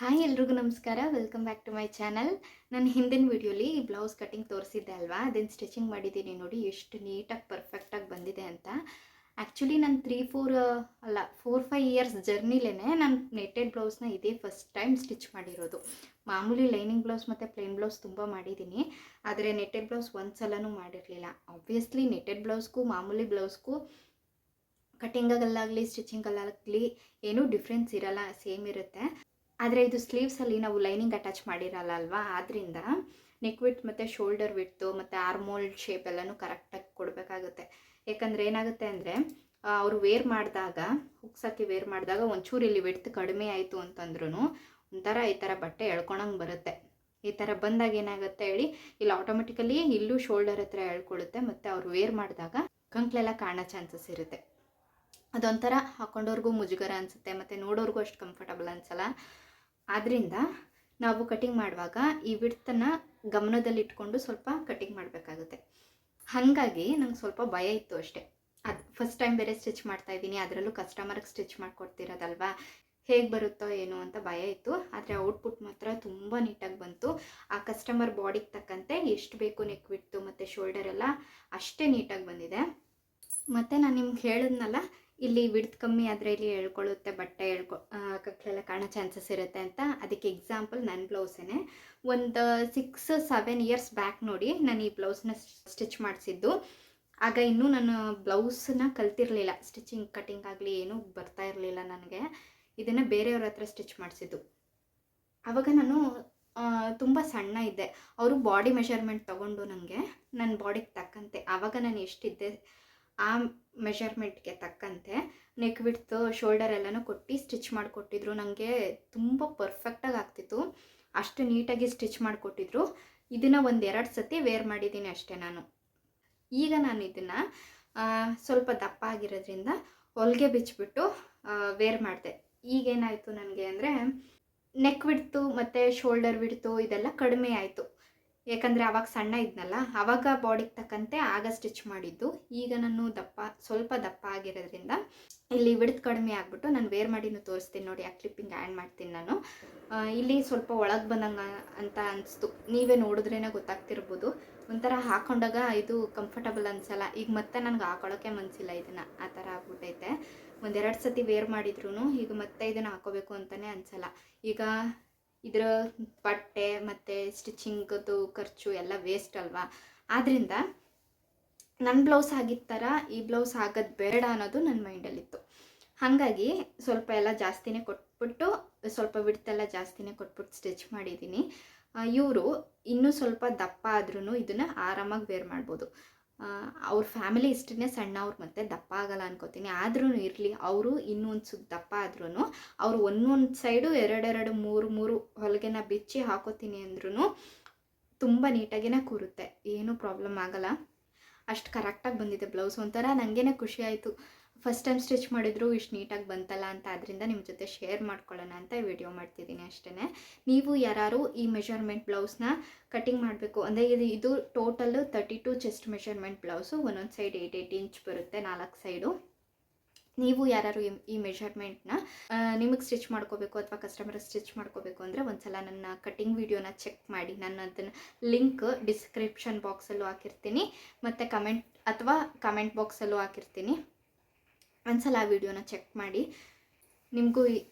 Hi ಎಲ್ರಿಗೂ ನಮಸ್ಕಾರ. Welcome back to my channel. ನಾನು ಹಿಂದಿನ ವಿಡಿಯೋಲಿ ಬ್ಲೌಸ್ ಕಟಿಂಗ್ ತೋರಿಸಿದ್ದೆ ಅಲ್ವಾ, ಅದನ್ನು ಸ್ಟಿಚಿಂಗ್ ಮಾಡಿದ್ದೀನಿ. ನೋಡಿ ಎಷ್ಟು ನೀಟಾಗಿ ಪರ್ಫೆಕ್ಟಾಗಿ ಬಂದಿದೆ ಅಂತ. ಆ್ಯಕ್ಚುಲಿ ನಾನು 4-5 ಇಯರ್ಸ್ ಜರ್ನಿಲೇ ನಾನು ನೆಟ್ಟೆಡ್ ಬ್ಲೌಸ್ನ ಇದೇ ಫಸ್ಟ್ ಟೈಮ್ ಸ್ಟಿಚ್ ಮಾಡಿರೋದು. ಮಾಮೂಲಿ ಲೈನಿಂಗ್ ಬ್ಲೌಸ್ ಮತ್ತು ಪ್ಲೇನ್ ಬ್ಲೌಸ್ ತುಂಬ ಮಾಡಿದ್ದೀನಿ, ಆದರೆ ನೆಟ್ಟೆಡ್ ಬ್ಲೌಸ್ ಒಂದು ಸಲನೂ ಮಾಡಿರಲಿಲ್ಲ. ಆಬ್ವಿಯಸ್ಲಿ ನೆಟ್ಟೆಡ್ ಬ್ಲೌಸ್ಗೂ ಮಾಮೂಲಿ ಬ್ಲೌಸ್ಗೂ ಕಟಿಂಗಲ್ಲಾಗಲಿ ಸ್ಟಿಚಿಂಗಲ್ಲಾಗಲಿ ಏನೂ ಡಿಫ್ರೆನ್ಸ್ ಇರಲ್ಲ, ಸೇಮ್ ಇರುತ್ತೆ. ಆದರೆ ಇದು ಸ್ಲೀವ್ಸಲ್ಲಿ ನಾವು ಲೈನಿಂಗ್ ಅಟ್ಯಾಚ್ ಮಾಡಿರಲ್ಲ ಅಲ್ವಾ, ಆದ್ದರಿಂದ ನೆಕ್ ವಿಡ್ತ್ ಮತ್ತು ಶೋಲ್ಡರ್ ವಿಡ್ತು ಮತ್ತು ಆರ್ಮೋಲ್ ಶೇಪ್ ಎಲ್ಲನೂ ಕರೆಕ್ಟಾಗಿ ಕೊಡಬೇಕಾಗುತ್ತೆ. ಯಾಕಂದರೆ ಏನಾಗುತ್ತೆ ಅಂದರೆ ಅವರು ವೇರ್ ಮಾಡಿದಾಗ, ಹುಕ್ಸಾಕಿ ವೇರ್ ಮಾಡಿದಾಗ ಒಂಚೂರು ಇಲ್ಲಿ ವಿಡ್ತ್ ಕಡಿಮೆ ಆಯಿತು ಅಂತಂದ್ರೂ ಒಂಥರ ಈ ಥರ ಬಟ್ಟೆ ಎಳ್ಕೊಳಂಗೆ ಬರುತ್ತೆ. ಈ ಥರ ಬಂದಾಗ ಏನಾಗುತ್ತೆ ಹೇಳಿ, ಇಲ್ಲಿ ಆಟೋಮೆಟಿಕಲಿ ಇಲ್ಲೂ ಶೋಲ್ಡರ್ ಹತ್ರ ಎಳ್ಕೊಳ್ಳುತ್ತೆ ಮತ್ತು ಅವ್ರು ವೇರ್ ಮಾಡಿದಾಗ ಕಂಕ್ಲೆಲ್ಲ ಕಾಣೋ ಚಾನ್ಸಸ್ ಇರುತ್ತೆ. ಅದೊಂಥರ ಹಾಕೊಂಡವ್ರಿಗೂ ಮುಜುಗರ ಅನಿಸುತ್ತೆ ಮತ್ತು ನೋಡೋರ್ಗೂ ಅಷ್ಟು ಕಂಫರ್ಟಬಲ್ ಅನಿಸಲ್ಲ. ಆದ್ದರಿಂದ ನಾವು ಕಟಿಂಗ್ ಮಾಡುವಾಗ ಈ ವಿಡ್ತನ್ನು ಗಮನದಲ್ಲಿಟ್ಕೊಂಡು ಸ್ವಲ್ಪ ಕಟಿಂಗ್ ಮಾಡಬೇಕಾಗುತ್ತೆ. ಹಾಗಾಗಿ ನಂಗೆ ಸ್ವಲ್ಪ ಭಯ ಇತ್ತು ಅಷ್ಟೇ. ಅದು ಫಸ್ಟ್ ಟೈಮ್ ಬೇರೆ ಸ್ಟಿಚ್ ಮಾಡ್ತಾಯಿದ್ದೀನಿ, ಅದರಲ್ಲೂ ಕಸ್ಟಮರ್ಗೆ ಸ್ಟಿಚ್ ಮಾಡಿಕೊಡ್ತಿರೋದಲ್ವಾ, ಹೇಗೆ ಬರುತ್ತೋ ಏನೋ ಅಂತ ಭಯ ಇತ್ತು. ಆದರೆ ಔಟ್ಪುಟ್ ಮಾತ್ರ ತುಂಬ ನೀಟಾಗಿ ಬಂತು. ಆ ಕಸ್ಟಮರ್ ಬಾಡಿಗೆ ತಕ್ಕಂತೆ ಎಷ್ಟು ಬೇಕು ನೆಕ್ ವಿಡ್ತು ಮತ್ತು ಶೋಲ್ಡರ್ ಎಲ್ಲ ಅಷ್ಟೇ ನೀಟಾಗಿ ಬಂದಿದೆ. ಮತ್ತು ನಾನು ನಿಮ್ಗೆ ಹೇಳಿದ್ನಲ್ಲ, ಇಲ್ಲಿ ವಿಡ್ತ್ ಕಮ್ಮಿ ಆದರೆ ಇಲ್ಲಿ ಎಳ್ಕೊಳ್ಳುತ್ತೆ ಬಟ್ಟೆ, ಕಕ್ಲೆಲ್ಲ ಕಾಣೋ ಚಾನ್ಸಸ್ ಇರುತ್ತೆ ಅಂತ. ಅದಕ್ಕೆ ಎಕ್ಸಾಂಪಲ್ ನನ್ನ ಬ್ಲೌಸೇ. ಒಂದು 6-7 ಇಯರ್ಸ್ ಬ್ಯಾಕ್ ನೋಡಿ ನಾನು ಈ ಬ್ಲೌಸ್ನ ಸ್ಟಿಚ್ ಮಾಡಿಸಿದ್ದು. ಆಗ ಇನ್ನೂ ನಾನು ಬ್ಲೌಸನ್ನ ಕಲ್ತಿರಲಿಲ್ಲ, ಸ್ಟಿಚಿಂಗ್ ಕಟಿಂಗ್ ಆಗಲಿ ಏನೂ ಬರ್ತಾ ಇರಲಿಲ್ಲ ನನಗೆ. ಇದನ್ನು ಬೇರೆಯವ್ರ ಹತ್ರ ಸ್ಟಿಚ್ ಮಾಡಿಸಿದ್ದು. ಆವಾಗ ನಾನು ತುಂಬ ಸಣ್ಣ ಇದ್ದೆ. ಅವರು ಬಾಡಿ ಮೆಷರ್ಮೆಂಟ್ ತೊಗೊಂಡು ನನಗೆ ನನ್ನ ಬಾಡಿಗೆ ತಕ್ಕಂತೆ, ಆವಾಗ ನಾನು ಎಷ್ಟಿದ್ದೆ ಆ ಮೆಷರ್ಮೆಂಟ್ಗೆ ತಕ್ಕಂತೆ ನೆಕ್ ವಿಡ್ತು ಶೋಲ್ಡರ್ ಎಲ್ಲನೂ ಕೊಟ್ಟು ಸ್ಟಿಚ್ ಮಾಡಿಕೊಟ್ಟಿದ್ರು. ನನಗೆ ತುಂಬ ಪರ್ಫೆಕ್ಟಾಗಿ ಆಗ್ತಿತ್ತು, ಅಷ್ಟು ನೀಟಾಗಿ ಸ್ಟಿಚ್ ಮಾಡಿಕೊಟ್ಟಿದ್ರು. ಇದನ್ನು 1-2 ಸತಿ ವೇರ್ ಮಾಡಿದ್ದೀನಿ ಅಷ್ಟೇ ನಾನು. ಈಗ ನಾನು ಇದನ್ನು ಸ್ವಲ್ಪ ದಪ್ಪ ಆಗಿರೋದ್ರಿಂದ ಹೊಲಿಗೆ ಬಿಚ್ಚಿಬಿಟ್ಟು ವೇರ್ ಮಾಡಿದೆ. ಈಗೇನಾಯಿತು ನನಗೆ ಅಂದರೆ ನೆಕ್ ವಿಡ್ತು ಮತ್ತು ಶೋಲ್ಡರ್ ವಿಡ್ತು ಇದೆಲ್ಲ ಕಡಿಮೆ ಆಯಿತು. ಯಾಕಂದರೆ ಆವಾಗ ಸಣ್ಣ ಇದ್ನಲ್ಲ, ಆವಾಗ ಬಾಡಿಗೆ ತಕ್ಕಂತೆ ಆಗ ಸ್ಟಿಚ್ ಮಾಡಿದ್ದು. ಈಗ ನಾನು ಸ್ವಲ್ಪ ದಪ್ಪ ಆಗಿರೋದ್ರಿಂದ ಇಲ್ಲಿ ವಿಡ್ತ್ ಕಡಿಮೆ ಆಗಿಬಿಟ್ಟು ನಾನು ವೇರ್ ಮಾಡಿನೂ ತೋರಿಸ್ತೀನಿ ನೋಡಿ. ಆ ಕ್ಲಿಪ್ಪಿಂಗ್ ಆ್ಯಡ್ ಮಾಡ್ತೀನಿ ನಾನು. ಇಲ್ಲಿ ಸ್ವಲ್ಪ ಒಳಗೆ ಬಂದಂಗೆ ಅಂತ ಅನಿಸ್ತು, ನೀವೇ ನೋಡಿದ್ರೇ ಗೊತ್ತಾಗ್ತಿರ್ಬೋದು. ಒಂಥರ ಹಾಕೊಂಡಾಗ ಇದು ಕಂಫರ್ಟಬಲ್ ಅನಿಸಲ್ಲ. ಈಗ ಮತ್ತೆ ನನಗೆ ಹಾಕೊಳ್ಳೋಕ್ಕೆ ಮನಸ್ಸಿಲ್ಲ ಇದನ್ನು, ಆ ಥರ ಆಗ್ಬಿಟ್ಟೈತೆ. 1-2 ಸತಿ ವೇರ್ ಮಾಡಿದ್ರೂ ಈಗ ಮತ್ತೆ ಇದನ್ನು ಹಾಕೋಬೇಕು ಅಂತಲೇ ಅನಿಸಲ್ಲ. ಈಗ ಇದರ ಬಟ್ಟೆ ಮತ್ತು ಸ್ಟಿಚಿಂಗದು ಖರ್ಚು ಎಲ್ಲ ವೇಸ್ಟ್ ಅಲ್ವಾ. ಆದ್ದರಿಂದ ನನ್ನ ಬ್ಲೌಸ್ ಆಗಿದ್ದ ಥರ ಈ ಬ್ಲೌಸ್ ಆಗೋದು ಬೇಡ ಅನ್ನೋದು ನನ್ನ ಮೈಂಡಲ್ಲಿತ್ತು. ಹಾಗಾಗಿ ಸ್ವಲ್ಪ ಎಲ್ಲ ಜಾಸ್ತಿನೇ ಕೊಟ್ಬಿಟ್ಟು, ಸ್ವಲ್ಪ ವಿಡ್ತೆಲ್ಲ ಜಾಸ್ತಿನೇ ಕೊಟ್ಬಿಟ್ಟು ಸ್ಟಿಚ್ ಮಾಡಿದ್ದೀನಿ. ಇವರು ಇನ್ನೂ ಸ್ವಲ್ಪ ದಪ್ಪ ಆದ್ರೂ ಇದನ್ನು ಆರಾಮಾಗಿ ವೇರ್ ಮಾಡ್ಬೋದು. ಅವ್ರ ಫ್ಯಾಮಿಲಿ ಇಷ್ಟೇ ಸಣ್ಣವ್ರು ಮತ್ತು ದಪ್ಪ ಆಗಲ್ಲ ಅನ್ಕೋತೀನಿ. ಆದ್ರೂ ಇರಲಿ, ಅವರು ಇನ್ನೊಂದು ಸುತ್ತ ದಪ್ಪ ಆದ್ರೂ ಅವರು ಒಂದೊಂದು ಸೈಡು 2-3 ಹೊಲಿಗೆನ ಬಿಚ್ಚಿ ಹಾಕೋತೀನಿ ಅಂದ್ರೂ ತುಂಬ ನೀಟಾಗಿನೇ ಕೂರುತ್ತೆ, ಏನೂ ಪ್ರಾಬ್ಲಮ್ ಆಗಲ್ಲ. ಅಷ್ಟು ಕರೆಕ್ಟಾಗಿ ಬಂದಿದೆ ಬ್ಲೌಸ್. ಒಂಥರ ನನಗೇನೆ ಖುಷಿ ಆಯಿತು, ಫಸ್ಟ್ ಟೈಮ್ ಸ್ಟಿಚ್ ಮಾಡಿದ್ರು ಇಷ್ಟು ನೀಟಾಗಿ ಬಂತಲ್ಲ ಅಂತ. ಅದರಿಂದ ನಿಮ್ಮ ಜೊತೆ ಶೇರ್ ಮಾಡ್ಕೊಳ್ಳೋಣ ಅಂತ ವಿಡಿಯೋ ಮಾಡ್ತಿದ್ದೀನಿ ಅಷ್ಟೇ. ನೀವು ಯಾರು ಈ ಮೆಷರ್ಮೆಂಟ್ ಬ್ಲೌಸ್ನ ಕಟಿಂಗ್ ಮಾಡಬೇಕು ಅಂದರೆ ಇದು ಟೋಟಲ್ 32 ಚೆಸ್ಟ್ ಮೆಷರ್ಮೆಂಟ್ ಬ್ಲೌಸು. ಒಂದೊಂದು ಸೈಡ್ 8 ಇಂಚ್ ಬರುತ್ತೆ, 4 ಸೈಡು. ನೀವು ಯಾರು ಈ ಮೆಷರ್ಮೆಂಟ್ನ ನಿಮಗೆ ಸ್ಟಿಚ್ ಮಾಡ್ಕೋಬೇಕು ಅಥವಾ ಕಸ್ಟಮರ್ಗೆ ಸ್ಟಿಚ್ ಮಾಡ್ಕೋಬೇಕು ಅಂದರೆ ಒಂದ್ಸಲ ನನ್ನ ಕಟಿಂಗ್ ವಿಡಿಯೋನ ಚೆಕ್ ಮಾಡಿ. ನಾನು ಅದನ್ನು ಲಿಂಕ್ ಡಿಸ್ಕ್ರಿಪ್ಷನ್ ಬಾಕ್ಸಲ್ಲೂ ಹಾಕಿರ್ತೀನಿ ಮತ್ತು ಕಮೆಂಟ್ ಬಾಕ್ಸಲ್ಲೂ ಹಾಕಿರ್ತೀನಿ. ಒಂದ್ಸಲ ಆ ವಿಡಿಯೋನ ಚೆಕ್ ಮಾಡಿ, ನಿಮಗೂ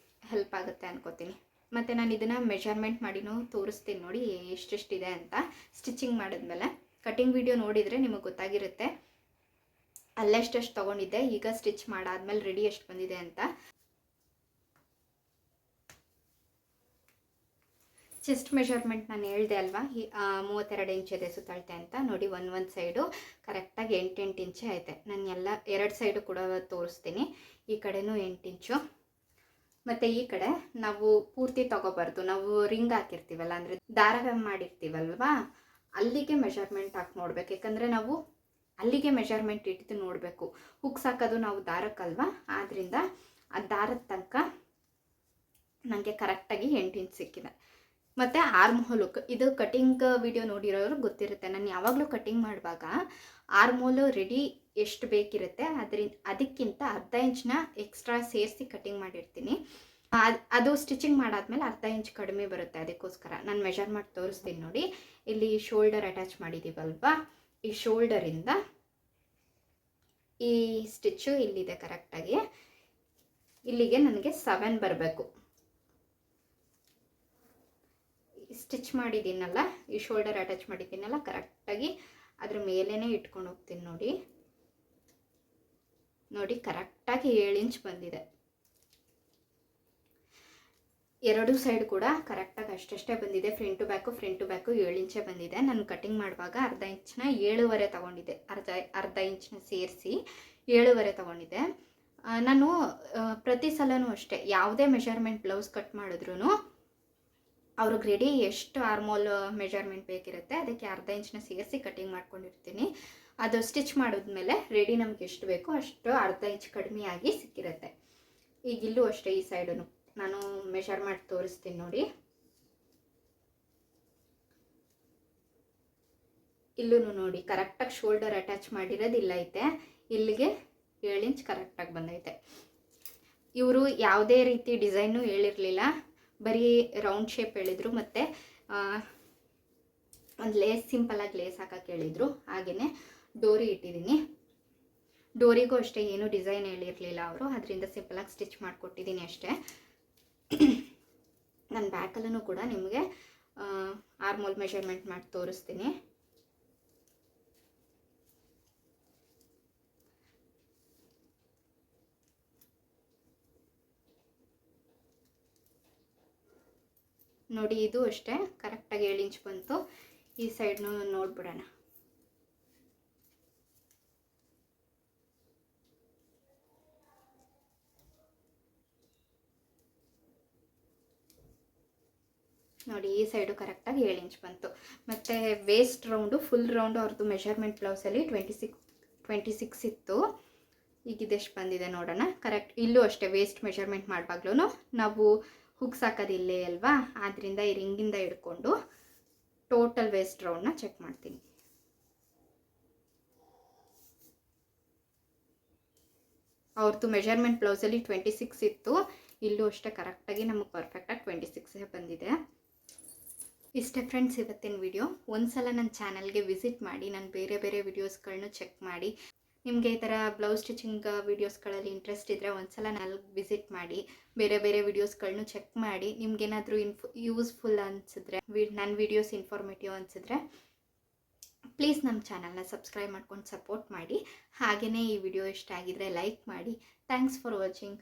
ಹೆಲ್ಪ್ ಆಗುತ್ತೆ ಅನ್ಕೋತೀನಿ. ಮತ್ತು ನಾನು ಇದನ್ನು ಮೆಷರ್ಮೆಂಟ್ ಮಾಡಿನೂ ತೋರಿಸ್ತೀನಿ ನೋಡಿ ಎಷ್ಟೆಷ್ಟಿದೆ ಅಂತ. ಸ್ಟಿಚಿಂಗ್ ಮಾಡಿದ್ಮೇಲೆ ಕಟಿಂಗ್ ವಿಡಿಯೋ ನೋಡಿದರೆ ನಿಮಗೆ ಗೊತ್ತಾಗಿರುತ್ತೆ ಅಲ್ಲೆಷ್ಟೆಷ್ಟು ತೊಗೊಂಡಿದ್ದೆ, ಈಗ ಸ್ಟಿಚ್ ಮಾಡಾದ್ಮೇಲೆ ರೆಡಿ ಎಷ್ಟು ಬಂದಿದೆ ಅಂತ. ಚೆಸ್ಟ್ ಮೆಷರ್ಮೆಂಟ್ ನಾನು ಹೇಳಿದೆ ಅಲ್ವಾ, 32 ಇಂಚ್ ಇದೆ ಸುತ್ತಳತೆ ಅಂತ. ನೋಡಿ ಒಂದು ಸೈಡು ಕರೆಕ್ಟಾಗಿ 8 ಇಂಚೆ ಐತೆ. ನಾನು ಎಲ್ಲ 2 ಸೈಡು ಕೂಡ ತೋರಿಸ್ತೀನಿ. ಈ ಕಡೆನೂ 8 ಇಂಚು. ಮತ್ತು ಈ ಕಡೆ ನಾವು ಪೂರ್ತಿ ತೊಗೋಬಾರ್ದು, ನಾವು ರಿಂಗ್ ಹಾಕಿರ್ತೀವಲ್ಲ ಅಂದರೆ ದಾರ ಮಾಡಿರ್ತೀವಲ್ವಾ, ಅಲ್ಲಿಗೆ ಮೆಷರ್ಮೆಂಟ್ ಹಾಕಿ ನೋಡ್ಬೇಕು. ಯಾಕಂದರೆ ನಾವು ಅಲ್ಲಿಗೆ ಮೆಷರ್ಮೆಂಟ್ ಇಟ್ಟು ನೋಡಬೇಕು. ಹುಕ್ಸ್ ಹಾಕೋದು ನಾವು ದಾರಕ್ಕಲ್ವಾ, ಆದ್ದರಿಂದ ಆ ದಾರದ ತನಕ ನನಗೆ ಕರೆಕ್ಟಾಗಿ 8 ಇಂಚ್ ಸಿಕ್ಕಿದೆ. ಮತ್ತು ಆರ್ಮ್ ಹೋಲು, ಇದು ಕಟಿಂಗ್ ವಿಡಿಯೋ ನೋಡಿರೋರು ಗೊತ್ತಿರುತ್ತೆ. ನಾನು ಯಾವಾಗಲೂ ಕಟಿಂಗ್ ಮಾಡುವಾಗ ಆರ್ಮ್ ಹೋಲು ರೆಡಿ ಎಷ್ಟು ಬೇಕಿರುತ್ತೆ ಅದಕ್ಕಿಂತ ಅರ್ಧ ಇಂಚನ್ನ ಎಕ್ಸ್ಟ್ರಾ ಸೇರಿಸಿ ಕಟಿಂಗ್ ಮಾಡಿರ್ತೀನಿ. ಅದು ಸ್ಟಿಚಿಂಗ್ ಮಾಡಾದ್ಮೇಲೆ ಅರ್ಧ ಇಂಚ್ ಕಡಿಮೆ ಬರುತ್ತೆ, ಅದಕ್ಕೋಸ್ಕರ ನಾನು ಮೆಷರ್ ಮಾಡಿ ತೋರಿಸ್ತೀನಿ ನೋಡಿ. ಇಲ್ಲಿ ಶೋಲ್ಡರ್ ಅಟ್ಯಾಚ್ ಮಾಡಿದ್ದೀವಲ್ವಾ, ಈ ಶೋಲ್ಡರಿಂದ ಈ ಸ್ಟಿಚ್ಚು ಇಲ್ಲಿದೆ ಕರೆಕ್ಟಾಗಿ, ಇಲ್ಲಿಗೆ ನನಗೆ 7 ಬರಬೇಕು. ಸ್ಟಿಚ್ ಮಾಡಿದ್ದೀನಲ್ಲ, ಈ ಶೋಲ್ಡರ್ ಅಟ್ಯಾಚ್ ಮಾಡಿದ್ದೀನಲ್ಲ, ಕರೆಕ್ಟಾಗಿ ಅದ್ರ ಮೇಲೇ ಇಟ್ಕೊಂಡು ಹೋಗ್ತೀನಿ ನೋಡಿ. ನೋಡಿ ಕರೆಕ್ಟಾಗಿ 7 ಇಂಚ್ ಬಂದಿದೆ. ಎರಡೂ ಸೈಡ್ ಕೂಡ ಕರೆಕ್ಟಾಗಿ ಅಷ್ಟೇ ಬಂದಿದೆ. ಫ್ರಂಟ್ ಟು ಬ್ಯಾಕು 7 ಇಂಚೇ ಬಂದಿದೆ. ನಾನು ಕಟಿಂಗ್ ಮಾಡುವಾಗ ಅರ್ಧ ಇಂಚನ್ನ 7.5 ತಗೊಂಡಿದ್ದೆ, ಅರ್ಧ ಇಂಚನ್ನ ಸೇರಿಸಿ 7.5 ತಗೊಂಡಿದ್ದೆ. ನಾನು ಪ್ರತಿ ಸಲನೂ ಅಷ್ಟೇ, ಯಾವುದೇ ಮೆಷರ್ಮೆಂಟ್ ಬ್ಲೌಸ್ ಕಟ್ ಮಾಡಿದ್ರೂ ಅವ್ರಿಗೆ ರೆಡಿ ಎಷ್ಟು ಆರ್ಮೋಲ್ ಮೆಷರ್ಮೆಂಟ್ ಬೇಕಿರುತ್ತೆ ಅದಕ್ಕೆ ಅರ್ಧ ಇಂಚನ್ನ ಸೇರಿಸಿ ಕಟಿಂಗ್ ಮಾಡ್ಕೊಂಡಿರ್ತೀನಿ. ಅದು ಸ್ಟಿಚ್ ಮಾಡಿದ್ಮೇಲೆ ರೆಡಿ ನಮ್ಗೆ ಎಷ್ಟು ಬೇಕೋ ಅಷ್ಟು ಅರ್ಧ ಇಂಚ್ ಕಡಿಮೆಯಾಗಿ ಸಿಕ್ಕಿರುತ್ತೆ. ಈಗ ಇಲ್ಲೂ ಅಷ್ಟೇ, ಈ ಸೈಡು ನಾನು ಮೆಷರ್ ಮಾಡಿ ತೋರಿಸ್ತೀನಿ ನೋಡಿ. ಇಲ್ಲೂ ನೋಡಿ ಕರೆಕ್ಟಾಗಿ ಶೋಲ್ಡರ್ ಅಟ್ಯಾಚ್ ಮಾಡಿರೋದು ಇಲ್ಲೈತೆ, ಇಲ್ಲಿಗೆ 7 ಇಂಚ್ ಕರೆಕ್ಟಾಗಿ ಬಂದೈತೆ. ಇವರು ಯಾವುದೇ ರೀತಿ ಡಿಸೈನು ಹೇಳಿರಲಿಲ್ಲ, ಬರೀ ರೌಂಡ್ ಶೇಪ್ ಹೇಳಿದರು, ಮತ್ತು ಒಂದು ಲೇಸ್ ಸಿಂಪಲಾಗಿ ಲೇಸ್ ಹಾಕಕ್ಕೆ ಹೇಳಿದರು. ಹಾಗೆಯೇ ಡೋರಿ ಇಟ್ಟಿದ್ದೀನಿ. ಡೋರಿಗೂ ಅಷ್ಟೇ ಏನು ಡಿಸೈನ್ ಹೇಳಿರಲಿಲ್ಲ ಅವರು, ಅದರಿಂದ ಸಿಂಪಲಾಗಿ ಸ್ಟಿಚ್ ಮಾಡಿಕೊಟ್ಟಿದ್ದೀನಿ ಅಷ್ಟೇ. ನನ್ನ ಬ್ಯಾಕಲ್ಲೂ ಕೂಡ ನಿಮಗೆ ಆರ್ಮೋಲ್ ಮೆಷರ್ಮೆಂಟ್ ಮಾಡಿ ತೋರಿಸ್ತೀನಿ. ನೋಡಿ ಇದು ಅಷ್ಟೇ ಕರೆಕ್ಟಾಗಿ 7 ಇಂಚ್ ಬಂತು. ಈ ಸೈಡ್ನು ನೋಡ್ಬಿಡೋಣ. ನೋಡಿ ಈ ಸೈಡು ಕರೆಕ್ಟಾಗಿ 7 ಇಂಚ್ ಬಂತು. ಮತ್ತು ವೇಸ್ಟ್ ರೌಂಡು ಫುಲ್ ರೌಂಡು ಅವ್ರದ್ದು ಮೆಷರ್ಮೆಂಟ್ ಬ್ಲೌಸಲ್ಲಿ 26 ಇತ್ತು. ಈಗ ಇದೆಷ್ಟು ಬಂದಿದೆ ನೋಡೋಣ. ಕರೆಕ್ಟ್ ಇಲ್ಲೂ ಅಷ್ಟೇ ವೇಸ್ಟ್ ಮೆಷರ್ಮೆಂಟ್ ಮಾಡುವಾಗ್ಲೂ ನಾವು ಹುಕ್ಸ್ ಹಾಕೋದು ಇಲ್ಲೇ ಅಲ್ವಾ, ಆದ್ದರಿಂದ ಈ ರಿಂಗಿಂದ ಹಿಡ್ಕೊಂಡು ಟೋಟಲ್ ವೇಸ್ಟ್ ರೌಂಡ್ನ ಚೆಕ್ ಮಾಡ್ತೀನಿ. ಅವ್ರದ್ದು ಮೆಷರ್ಮೆಂಟ್ ಬ್ಲೌಸಲ್ಲಿ 26 ಇತ್ತು, ಇಲ್ಲೂ ಅಷ್ಟೇ ಕರೆಕ್ಟಾಗಿ ನಮಗೆ ಪರ್ಫೆಕ್ಟಾಗಿ 26 ಬಂದಿದೆ. ಇಷ್ಟೇ ಫ್ರೆಂಡ್ಸ್ ಇವತ್ತಿನ ವಿಡಿಯೋ. ಒಂದ್ಸಲ ನನ್ನ ಚಾನಲ್ಗೆ ವಿಸಿಟ್ ಮಾಡಿ, ನಾನು ಬೇರೆ ಬೇರೆ ವಿಡಿಯೋಸ್ಗಳನ್ನೂ ಚೆಕ್ ಮಾಡಿ. ನಿಮಗೆ ಈ ಥರ ಬ್ಲೌಸ್ ಸ್ಟಿಚಿಂಗ್ ವೀಡಿಯೋಸ್ಗಳಲ್ಲಿ ಇಂಟ್ರೆಸ್ಟ್ ಇದ್ದರೆ ಒಂದ್ಸಲ ನನಗೆ ವಿಸಿಟ್ ಮಾಡಿ, ಬೇರೆ ಬೇರೆ ವಿಡಿಯೋಸ್ಗಳನ್ನೂ ಚೆಕ್ ಮಾಡಿ. ನಿಮಗೇನಾದರೂ ಯೂಸ್ಫುಲ್ ಅನಿಸಿದ್ರೆ, ನನ್ನ ವೀಡಿಯೋಸ್ ಇನ್ಫಾರ್ಮೇಟಿವ್ ಅನಿಸಿದ್ರೆ ಪ್ಲೀಸ್ ನಮ್ಮ ಚಾನಲ್ನ ಸಬ್ಸ್ಕ್ರೈಬ್ ಮಾಡ್ಕೊಂಡು ಸಪೋರ್ಟ್ ಮಾಡಿ. ಹಾಗೆಯೇ ಈ ವಿಡಿಯೋ ಇಷ್ಟ ಆಗಿದ್ರೆ ಲೈಕ್ ಮಾಡಿ. Thanks for watching.